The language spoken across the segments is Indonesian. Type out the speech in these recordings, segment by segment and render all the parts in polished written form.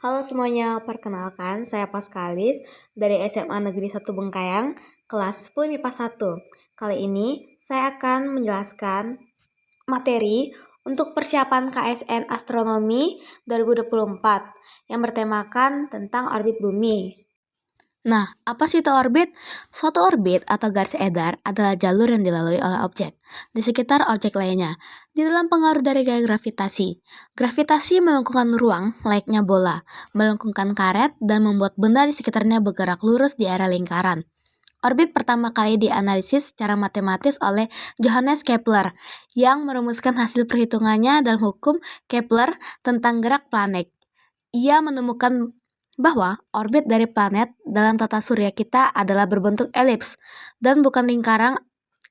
Halo semuanya, perkenalkan saya Paskalis dari SMA Negeri 1 Bengkayang, kelas 10 MIPA 1. Kali ini saya akan menjelaskan materi untuk persiapan KSN Astronomi 2024 yang bertemakan tentang orbit bumi. Nah, apa sih itu orbit? Suatu orbit atau garis edar adalah jalur yang dilalui oleh objek di sekitar objek lainnya, di dalam pengaruh dari gaya gravitasi. Gravitasi melengkungkan ruang layaknya bola, melengkungkan karet, dan membuat benda di sekitarnya bergerak lurus di area lingkaran. Orbit pertama kali dianalisis secara matematis oleh Johannes Kepler, yang merumuskan hasil perhitungannya dalam hukum Kepler tentang gerak planet. Ia menemukan bahwa orbit dari planet dalam tata surya kita adalah berbentuk elips dan bukan lingkaran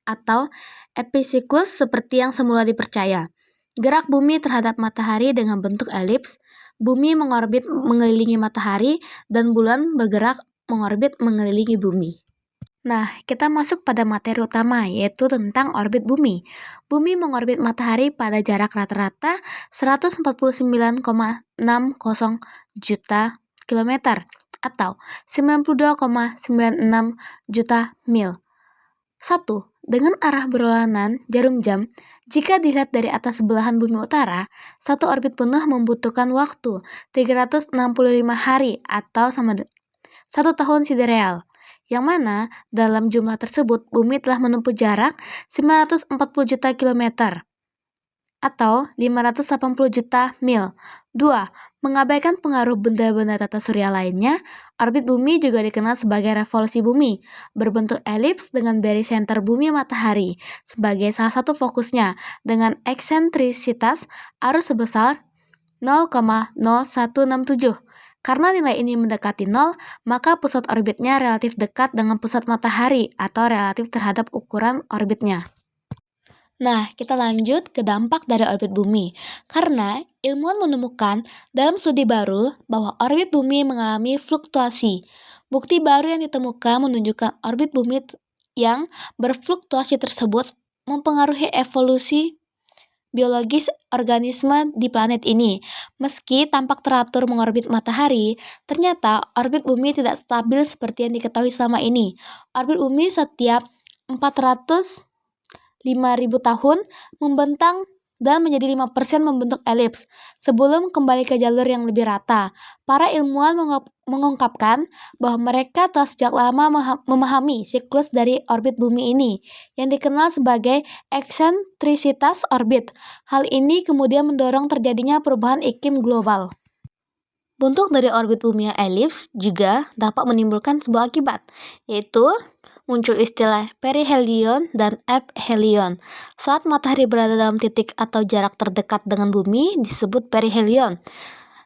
atau episiklus seperti yang semula dipercaya. Gerak bumi terhadap matahari dengan bentuk elips, bumi mengorbit mengelilingi matahari, dan bulan bergerak mengorbit mengelilingi bumi. Nah, kita masuk pada materi utama, yaitu tentang orbit bumi. Bumi mengorbit matahari pada jarak rata-rata 149,60 juta kilometer atau 92,96 juta mil. 1. Dengan arah berlawanan jarum jam, jika dilihat dari atas belahan bumi utara, satu orbit penuh membutuhkan waktu 365 hari atau sama 1 tahun sidereal, yang mana dalam jumlah tersebut bumi telah menempuh jarak 940 juta kilometer atau 580 juta mil. 2. Mengabaikan pengaruh benda-benda tata surya lainnya, orbit bumi juga dikenal sebagai revolusi bumi, berbentuk elips dengan barycenter bumi matahari sebagai salah satu fokusnya dengan eksentrisitas arus sebesar 0,0167. Karena nilai ini mendekati 0, maka pusat orbitnya relatif dekat dengan pusat matahari atau relatif terhadap ukuran orbitnya. Nah, kita lanjut ke dampak dari orbit bumi. Karena ilmuwan menemukan dalam studi baru bahwa orbit bumi mengalami fluktuasi. Bukti baru yang ditemukan menunjukkan orbit bumi yang berfluktuasi tersebut mempengaruhi evolusi biologis organisme di planet ini. Meski tampak teratur mengorbit matahari, ternyata orbit bumi tidak stabil seperti yang diketahui selama ini. Orbit bumi setiap 405.000 tahun membentang dan menjadi 5% membentuk elips sebelum kembali ke jalur yang lebih rata. Para ilmuwan mengungkapkan bahwa mereka telah sejak lama memahami siklus dari orbit bumi ini yang dikenal sebagai eksentrisitas orbit. Hal ini kemudian mendorong terjadinya perubahan iklim global. Bentuk dari orbit bumi yang elips juga dapat menimbulkan sebuah akibat, yaitu muncul istilah perihelion dan aphelion. Saat matahari berada dalam titik atau jarak terdekat dengan bumi disebut perihelion.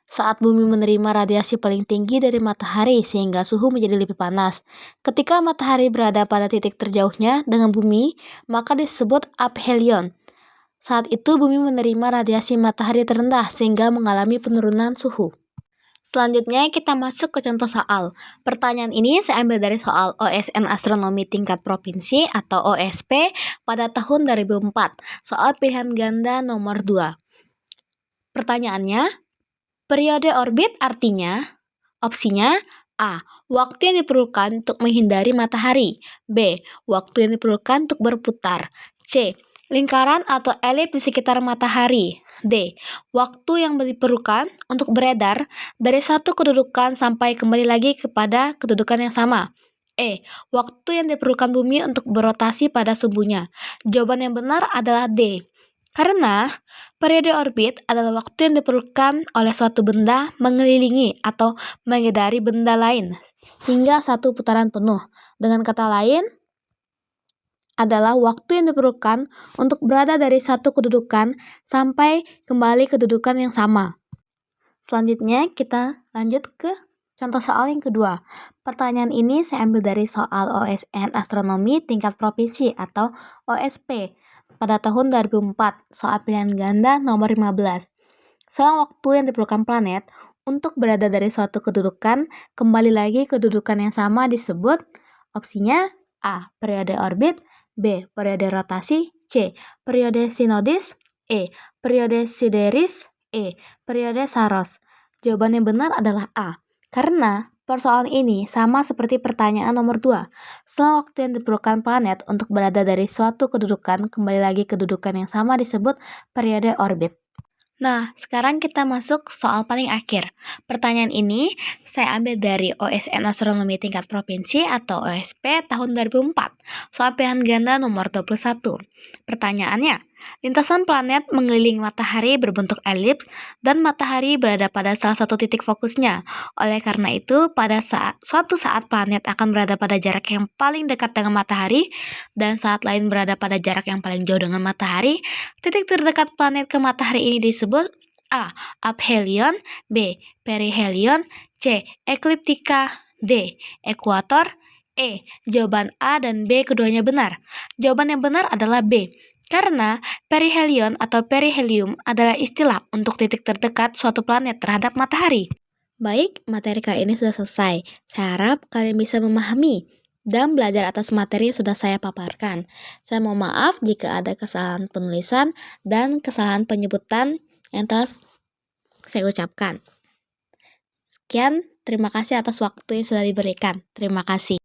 Saat bumi menerima radiasi paling tinggi dari matahari sehingga suhu menjadi lebih panas. Ketika matahari berada pada titik terjauhnya dengan bumi, maka disebut aphelion. Saat itu bumi menerima radiasi matahari terendah sehingga mengalami penurunan suhu. Selanjutnya kita masuk ke contoh soal. Pertanyaan ini saya ambil dari soal OSN Astronomi Tingkat Provinsi atau OSP pada tahun 2004. Soal pilihan ganda nomor 2. Pertanyaannya, periode orbit artinya opsinya A. Waktu yang diperlukan untuk menghindari matahari. B. Waktu yang diperlukan untuk berputar. C. Lingkaran atau elips di sekitar matahari. D. Waktu yang diperlukan untuk beredar dari satu kedudukan sampai kembali lagi kepada kedudukan yang sama. E. Waktu yang diperlukan bumi untuk berotasi pada sumbunya. Jawaban yang benar adalah D. Karena periode orbit adalah waktu yang diperlukan oleh suatu benda mengelilingi atau mengedari benda lain hingga satu putaran penuh. Dengan kata lain, adalah waktu yang diperlukan untuk berada dari satu kedudukan sampai kembali kedudukan yang sama. Selanjutnya kita lanjut ke contoh soal yang kedua. Pertanyaan ini saya ambil dari soal OSN Astronomi Tingkat Provinsi atau OSP pada tahun 2004, soal pilihan ganda nomor 15. Selang waktu yang diperlukan planet untuk berada dari suatu kedudukan kembali lagi kedudukan yang sama disebut opsinya A. Periode orbit, B. Periode rotasi, C. Periode sinodis, E. Periode sideris, E. Periode saros. Jawaban yang benar adalah A, karena persoalan ini sama seperti pertanyaan nomor 2. Setelah waktu yang diperlukan planet untuk berada dari suatu kedudukan kembali lagi kedudukan yang sama disebut periode orbit. Nah, sekarang kita masuk soal paling akhir. Pertanyaan ini saya ambil dari OSN Astronomi Tingkat Provinsi atau OSP tahun 2004, soal pilihan ganda nomor 21. Pertanyaannya, lintasan planet mengelilingi matahari berbentuk elips dan matahari berada pada salah satu titik fokusnya. Oleh karena itu, pada suatu saat planet akan berada pada jarak yang paling dekat dengan matahari dan saat lain berada pada jarak yang paling jauh dengan matahari. Titik terdekat planet ke matahari ini disebut A. Aphelion, B. Perihelion, C. Ekliptika, D. Ekuator. Jawaban A dan B keduanya benar. Jawaban yang benar adalah B, karena perihelion atau perihelium adalah istilah untuk titik terdekat suatu planet terhadap matahari. Baik, materi kali ini sudah selesai. Saya harap kalian bisa memahami dan belajar atas materi yang sudah saya paparkan. Saya mohon maaf jika ada kesalahan penulisan dan kesalahan penyebutan yang telah saya ucapkan. Sekian, terima kasih atas waktu yang sudah diberikan. Terima kasih.